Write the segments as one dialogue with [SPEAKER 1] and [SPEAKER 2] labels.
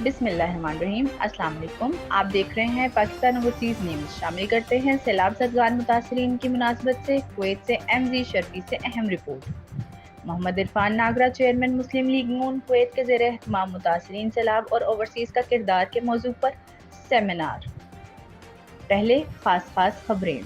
[SPEAKER 1] بسم اللہ الرحمن الرحیم۔ السلام علیکم، آپ دیکھ رہے ہیں پاکستان اوورسیز نیوز۔ شامل کرتے ہیں سیلاب زدگان متاثرین کی مناسبت سے کویت سے ایم زی شرفی سے اہم رپورٹ۔ محمد عرفان ناگرہ، چیئرمین مسلم لیگ نون کویت کے زیر اہتمام متاثرین سیلاب اور اوورسیز کا کردار کے موضوع پر سیمینار۔ پہلے خاص خبریں۔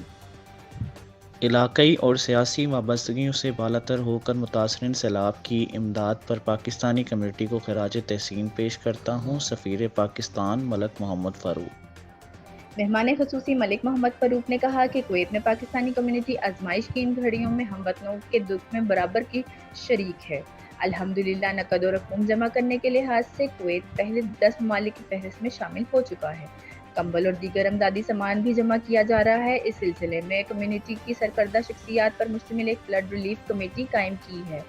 [SPEAKER 2] علاقائی اور سیاسی وابستگیوں سے بالاتر ہو کر متاثرین سیلاب کی امداد پر پاکستانی کمیونٹی کو خراج تحسین پیش کرتا ہوں۔ سفیر پاکستان ملک محمد فاروق۔
[SPEAKER 1] مہمان خصوصی ملک محمد فاروق نے کہا کہ کویت میں پاکستانی کمیونٹی آزمائش کی ان گھڑیوں میں ہم وطنوں کے دکھ میں برابر کی شریک ہے۔ الحمدللہ نقد و رقوم جمع کرنے کے لحاظ سے کویت پہلے 10 ممالک کی فہرست میں شامل ہو چکا ہے۔ کمبل اور دیگر امدادی سامان بھی جمع کیا جا رہا ہے۔ اس سلسلے میں کمیونٹی کی سرکردہ شخصیات پر مشتمل ایک فلڈ ریلیف کمیٹی قائم کی ہے۔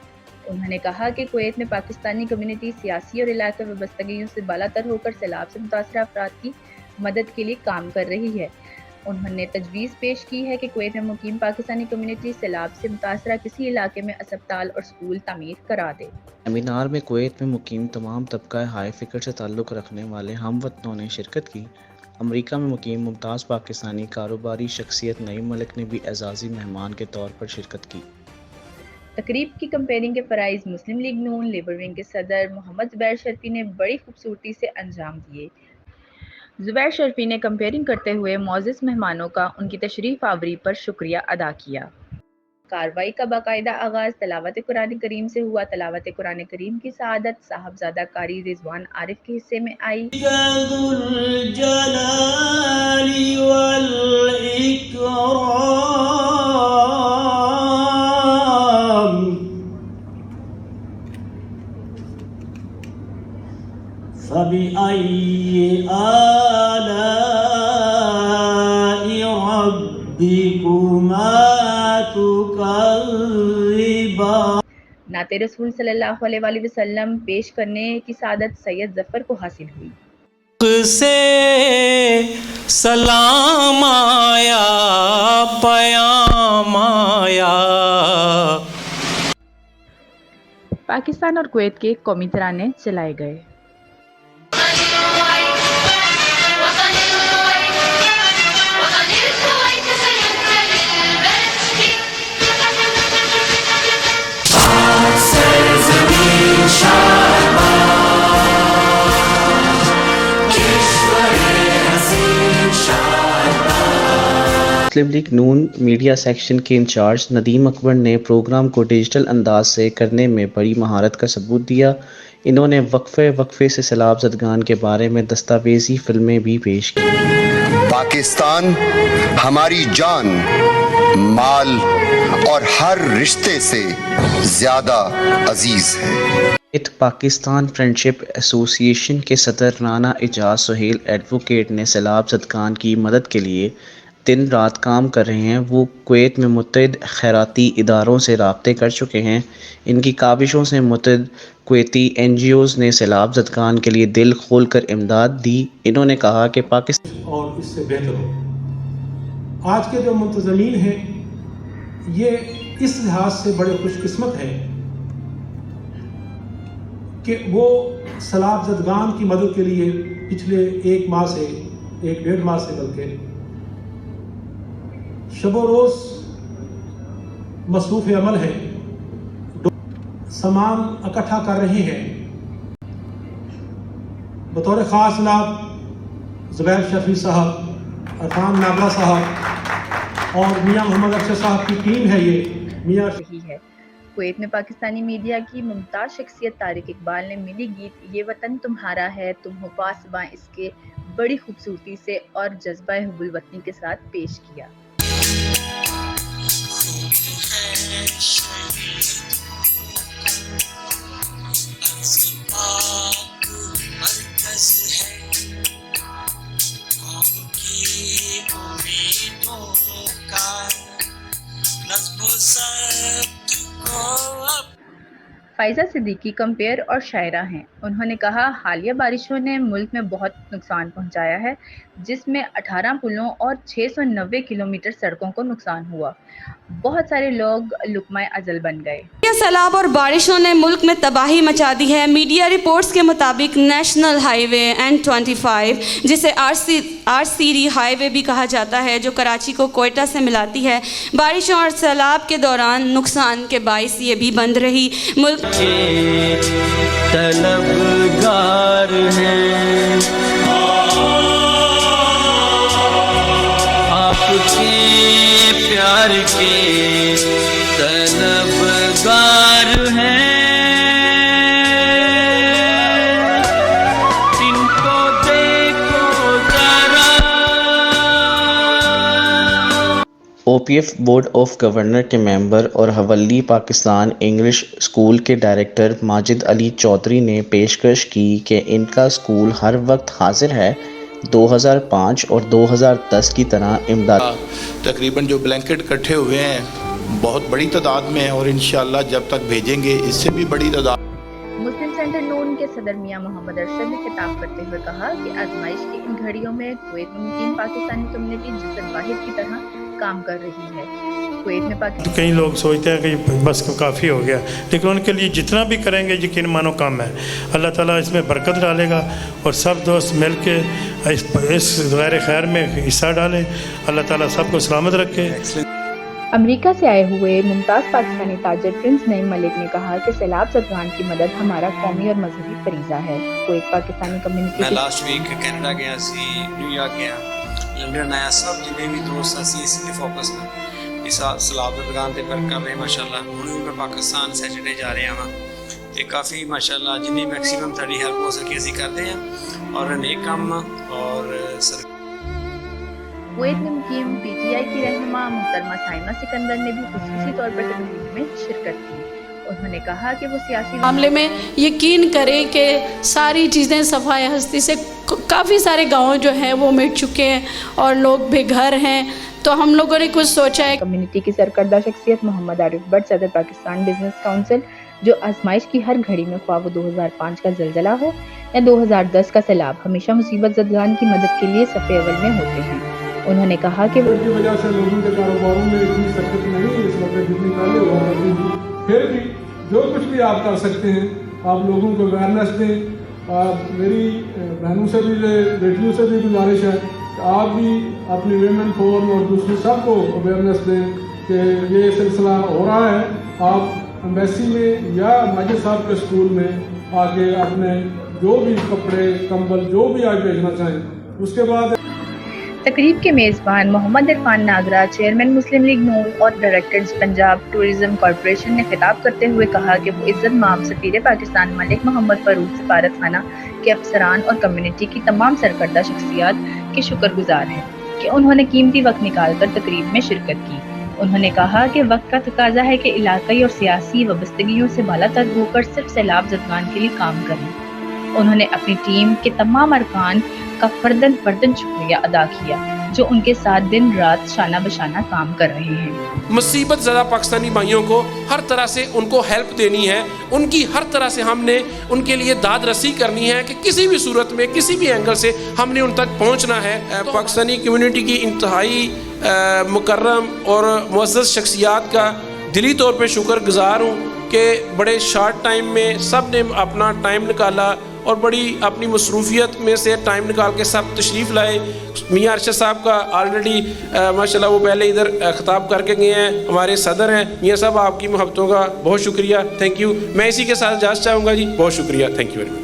[SPEAKER 1] انہوں نے کہا کہ کویت میں پاکستانی کمیونٹی سیاسی اور علاقائی وابستگیوں سے بالاتر ہو کر سیلاب سے متاثرہ افراد کی مدد کے لیے کام کر رہی ہے۔ انہوں نے تجویز پیش کی ہے کہ کویت میں مقیم پاکستانی کمیونٹی سیلاب سے متاثرہ کسی علاقے میں اسپتال اور سکول تعمیر کرا دے۔
[SPEAKER 2] سیمینار میں کویت میں مقیم تمام طبقہ ہائے فکر سے تعلق رکھنے والے ہم وطنوں نے شرکت کی۔ امریکہ میں مقیم ممتاز پاکستانی کاروباری شخصیت نعیم ملک نے بھی اعزازی مہمان کے طور پر شرکت کی۔
[SPEAKER 1] تقریب کی کمپیننگ کے فرائض مسلم لیگ نون لیبر ونگ کے صدر محمد زبیر شرفی نے بڑی خوبصورتی سے انجام دیے۔ زبیر شرفی نے کمپیئرنگ کرتے ہوئے معزز مہمانوں کا ان کی تشریف آوری پر شکریہ ادا کیا۔ کارروائی کا باقاعدہ آغاز تلاوت قرآن کریم سے ہوا۔ تلاوت قرآن کریم کی سعادت صاحبزادہ قاری رضوان عارف کے حصے میں آئی۔
[SPEAKER 3] ذو الجلال والإكرام فبأي آلاء ربكما تكذبان۔
[SPEAKER 1] نعت رسول صلی اللہ علیہ وآلہ وسلم پیش کرنے کی سعادت سید ظفر کو حاصل ہوئی۔
[SPEAKER 3] سے سلام آیا پیام آیا۔
[SPEAKER 1] پاکستان اور کویت کے قومی ترانے چلائے گئے۔
[SPEAKER 2] مسلم لیگ نون میڈیا سیکشن کے انچارج ندیم اکبر نے پروگرام کو ڈیجیٹل انداز سے کرنے میں بڑی مہارت کا ثبوت دیا۔ انہوں نے وقفے سے سیلاب زدگان کے بارے میں دستاویزی فلمیں بھی پیش کی۔
[SPEAKER 4] پاکستان ہماری جان، مال اور ہر رشتے سے زیادہ عزیز ہے۔
[SPEAKER 2] پاکستان فرینڈشپ ایسوسی ایشن کے صدر رانا اعجاز سہیل ایڈووکیٹ نے سیلاب زدگان کی مدد کے لیے دن رات کام کر رہے ہیں۔ وہ کویت میں متعدد خیراتی اداروں سے رابطے کر چکے ہیں۔ ان کی کاوشوں سے متعدد کویتی این جی اوز نے سیلاب زدگان کے لیے دل کھول کر امداد دی۔ انہوں نے کہا کہ پاکستان
[SPEAKER 5] اور اس سے بہتر ہو۔ آج کے جو منتظمین ہیں یہ اس لحاظ سے بڑے خوش قسمت ہیں کہ وہ سیلاب زدگان کی مدد کے لیے پچھلے ایک ڈیڑھ ماہ سے بلکہ شب و روز مصروف عمل ہیں، سامان اکٹھا کر رہے ہیں۔ بطور خاص جناب زبیر شفیع صاحب، عرفان ناگرہ صاحب اور میاں محمد افشر صاحب کی ٹیم ہے یہ میاں
[SPEAKER 1] رہی ہے۔ کویت میں پاکستانی میڈیا کی ممتاز شخصیت طارق اقبال نے ملی گیت یہ وطن تمہارا ہے تم ہو پاسباں اس کے بڑی خوبصورتی سے اور جذبہ حب الوطنی کے ساتھ پیش کیا۔ فائزہ صدیقی کمپیئر اور شاعرہ ہیں۔ انہوں نے کہا حالیہ بارشوں نے ملک میں بہت نقصان پہنچایا ہے، جس میں 18 پلوں اور 690 کلومیٹر سڑکوں کو نقصان ہوا۔ बहुत सारे लोग लुकमा अजल बन गए।
[SPEAKER 6] सैलाब और बारिशों ने मुल्क में तबाही मचा दी है। मीडिया रिपोर्ट्स के मुताबिक नेशनल हाईवे N25, जिसे आर-सीरी हाईवे भी कहा जाता है, जो कराची को कोयटा से मिलाती है, बारिशों और सैलाब के दौरान नुकसान के बाइस ये भी बंद रही। मुल्क
[SPEAKER 3] के तलबगार हैं आपके प्यार के तलबगार हैं, इनको देखो जरा।
[SPEAKER 2] OPF बोर्ड ऑफ गवर्नर के मेंबर और हवल्ली पाकिस्तान इंग्लिश स्कूल के डायरेक्टर माजिद अली चौधरी ने पेशकश की कि इनका स्कूल हर वक्त हाजिर है 2005 और 2010 की तरह इमदाद।
[SPEAKER 7] तकरीबन जो ब्लैंकेट इकट्ठे हुए हैं बहुत बड़ी तादाद में है और इंशाअल्लाह जब तक भेजेंगे इससे भी बड़ी तादाद।
[SPEAKER 1] मुस्लिम सेंटर नून के सदर मियां मोहम्मद अरशद ने खिताब करते हुए कहा कि आजमाइश की इन घड़ियों में कुवैत में मुकीम पाकिस्तानी कम्युनिटी जिस्म वाहिद की तरह काम कर रही है। कुवैत में पाकिस्तान
[SPEAKER 5] कई लोग सोचते हैं कि बस काफ़ी हो गया, लेकिन उनके लिए जितना भी करेंगे यकीन मानो कम है। अल्लाह ताला इसमें बरकत डालेगा और सब दोस्त मिल के इस गैर खैर में हिस्सा डालें। अल्लाह ताला सबको सलामत रखे।
[SPEAKER 1] अमेरिका से आए हुए मुमताज़ पाकिस्तानी ताजर प्रिंस नईम मलिक ने कहा कि सैलाब ज़दगान की मदद हमारा कौमी और मजहबी फरीज़ा है। कुवैत पाकिस्तानी कम्युनिटी
[SPEAKER 8] मैं लास्ट वीक कनाडा गया सी, न्यूयॉर्क गया, लंडन आया, सब जिन्हें भी दोस्त असी इसी फोकस में इस सैलाब ज़दगान के बरका में माशाल्लाह हुण मैं पाकिस्तान सैटरडे जा रहा हाँ तो काफ़ी माशाल्लाह जिन्नी मैक्सिमम साड़ी हेल्प हो सके असी करते हैं और नेक काम और
[SPEAKER 1] कुवैत में मुकीम PTI की रहनुमा मुहतरमा साइमा सिकंदर ने भी खुसूसी तौर पर तकरीब में शिरकत की। उन्होंने कहा कि वो सियासी
[SPEAKER 9] मामले में यकीन करें कि सारी चीज़ें सफाई हस्ती से काफ़ी सारे गाँव जो हैं वो मिट चुके हैं और लोग बेघर हैं। तो हम लोगों ने कुछ सोचा है।
[SPEAKER 1] कम्युनिटी की सरकर्दा शख्सियत मोहम्मद आरिफ भट्ट सदर पाकिस्तान बिजनेस काउंसिल, जो आजमाइश की हर घड़ी में ख्वाह वो 2005 का ज़लज़ला हो या 2010 का सैलाब, हमेशा मुसीबत ज़दगान की मदद के लिए सफ़े अव्वल में होते हैं। उन्होंने कहा कि वो
[SPEAKER 5] की वजह से लोगों के कारोबारों में इतनी सकत नहीं है इस वक्त जितनी पहले हुआ करती थी। फिर भी जो कुछ भी आप कर सकते हैं आप लोगों को अवेयरनेस दें। मेरी बहनों से भी, बेटियों से भी गुजारिश है कि आप भी अपनी वीमेन फोरम और दूसरे सबको अवेयरनेस दें कि ये सिलसिला हो रहा है। आप एम्बेसी में या माजिद साहब के स्कूल में आके अपने जो भी कपड़े कंबल जो भी आप भेजना चाहें। उसके बाद
[SPEAKER 1] तकरीब के मेज़बान मोहम्मद इरफान नागरा, चेयरमैन मुस्लिम लीग नून और डायरेक्टर पंजाब टूरिज्म कॉरपोरेशन ने खिताब करते हुए कहा कि वो इज़्ज़त माब सफ़ीर पाकिस्तान मलिक मोहम्मद फ़ारूक सफारत खाना के अफसरान और कम्युनिटी की तमाम सरकर्दा शख्सियात के शुक्रगुजार हैं कि उन्होंने कीमती वक्त निकाल कर तकरीब में शिरकत की। उन्होंने कहा कि वक्त का तकाजा है कि इलाक़ाई और सियासी वबस्तगियों से बालातर होकर सिर्फ सैलाब ज़दगान के लिए काम करें। उन्होंने अपनी टीम के तमाम अरकान का फर्दन शुक्रिया अदा किया जो उनके साथ दिन रात शाना बशाना काम कर रहे हैं।
[SPEAKER 10] मुसीबत ज़दा पाकिस्तानी भाइयों को हर तरह से उनको हेल्प देनी है, उनकी हर तरह से हमने उनके लिए दाद रसी करनी है कि किसी भी सूरत में किसी भी एंगल से हमने उन तक पहुंचना है। पाकिस्तानी कम्युनिटी की इंतहाई मुकर्रम और मुअज़्ज़ज़ शख्सियात का दिली तौर पे शुक्रगुजार हूँ कि बड़े शार्ट टाइम में सब ने अपना टाइम निकाला और बड़ी अपनी मसरूफियत में से टाइम निकाल के सब तशरीफ़ लाए। मियां अरशद साहब का ऑलरेडी माशाल्लाह वो पहले इधर खिताब करके गए हैं, हमारे सदर हैं। मियां साहब आपकी मोहब्बतों का बहुत शुक्रिया, थैंक यू। मैं इसी के साथ इजाज़त चाहूँगा जी, बहुत शुक्रिया, थैंक यू वेरी मच।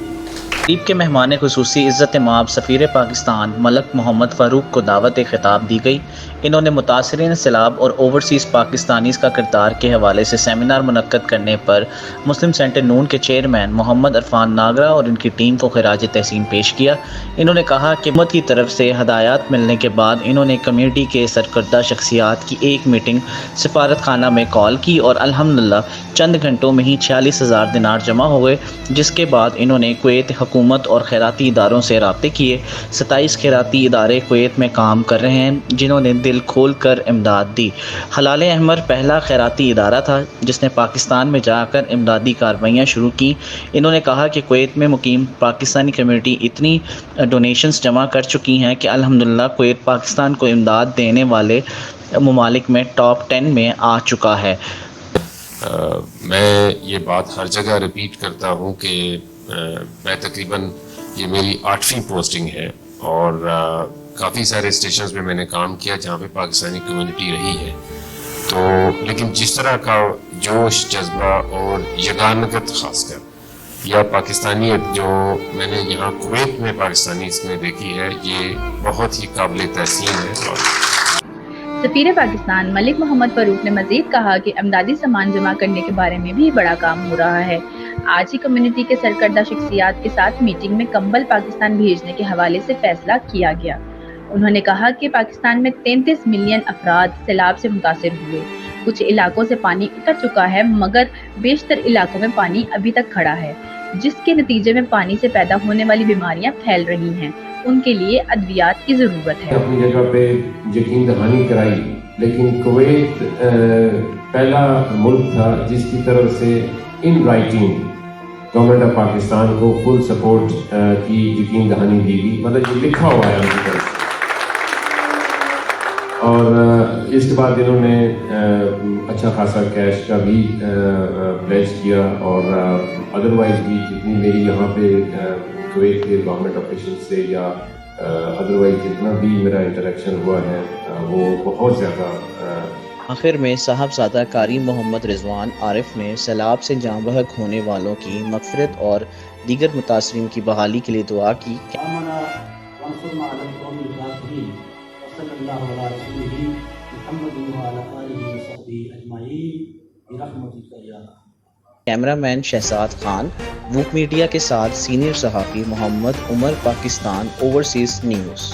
[SPEAKER 2] तकरीब के मेहमान खुसूसी इज़्ज़त माब सफ़ीर पाकिस्तान मलक मोहम्मद फ़ारूक को दावत खिताब दी गई। इन्होंने मुतासरीन सैलाब और ओवरसीज़ पाकिस्तानीज़ का किरदार के हवाले से सेमिनार मुनक्कद करने पर मुस्लिम सेंटर नून के चेयरमैन मोहम्मद इरफान नागरा और उनकी टीम को खिराज तहसीन पेश किया। इन्होंने कहा कि हुकूमत की तरफ से हदायत मिलने के बाद इन्होंने कम्यूनिटी के सरकर्दा शख्सियात की एक मीटिंग सफारत खाना में कॉल की और अल्हम्दुलिल्लाह चंद घंटों में ही 46,000 दिनार जमा हो गए, जिसके बाद इन्होंने कुवैत हुकूमत और खैराती इदारों से राब्ते किए। 27 खैराती इदारे कुवैत में काम कर रहे हैं जिन्होंने दिल खोल कर इमदाद दी। हलाल अहमर पहला खैराती इदारा था जिसने पाकिस्तान में जाकर इमदादी कार्रवाइयाँ शुरू की। इन्होंने कहा कि कुवैत में मुकीम पाकिस्तानी कम्यूनिटी इतनी डोनेशंस जमा कर चुकी हैं कि अल्हम्दुलिल्लाह कुवैत पाकिस्तान को इमदाद देने वाले ممالک میں ٹاپ 10 میں آ چکا ہے۔
[SPEAKER 11] میں یہ بات ہر جگہ ریپیٹ کرتا ہوں کہ میں تقریباً یہ میری 8ویں پوسٹنگ ہے اور کافی سارے اسٹیشنز میں نے کام کیا جہاں پہ پاکستانی کمیونٹی رہی ہے، تو لیکن جس طرح کا جوش، جذبہ اور یگانگت خاص کر یا پاکستانیت جو میں نے یہاں کویت میں پاکستانیز میں دیکھی ہے، یہ بہت ہی قابل تحسین ہے۔
[SPEAKER 1] سفیر پاکستان ملک محمد فاروق نے مزید کہا کہ امدادی سامان جمع کرنے کے بارے میں بھی بڑا کام ہو رہا ہے۔ آج ہی کمیونٹی کے سرکردہ شخصیات کے ساتھ میٹنگ میں کمبل پاکستان بھیجنے کے حوالے سے فیصلہ کیا گیا۔ انہوں نے کہا کہ پاکستان میں 33 ملین افراد سیلاب سے متاثر ہوئے۔ کچھ علاقوں سے پانی اتر چکا ہے مگر بیشتر علاقوں میں پانی ابھی تک کھڑا ہے، جس کے نتیجے میں پانی سے پیدا ہونے والی بیماریاں پھیل رہی ہیں۔ ان کے لیے ادویات کی ضرورت ہے۔
[SPEAKER 11] اپنی جگہ پہ یقین دہانی کرائی، لیکن کویت پہلا ملک تھا جس کی طرف سے in writing government of Pakistan کو فل سپورٹ کی یقین دہانی دی گئی، مطلب یہ لکھا ہوا ہے ان کی طرف سے۔ اور اس کے بعد انہوں نے اچھا خاصا کیش کا بھی پلیج کیا، اور ادروائز بھی جتنی میری یہاں پہ کویت کے گورنمنٹ آفیشل سے یا ادروائز جتنا بھی میرا انٹریکشن ہوا ہے وہ بہت زیادہ۔
[SPEAKER 2] آخر میں صاحبزادہ قاری محمد رضوان عارف نے سیلاب سے جاں بحق ہونے والوں کی مغفرت اور دیگر متاثرین کی بحالی کے لیے دعا کی۔ کیمرہ مین شہزاد خان، ووک میڈیا کے ساتھ سینئر صحافی محمد عمر، پاکستان اوورسیز نیوز۔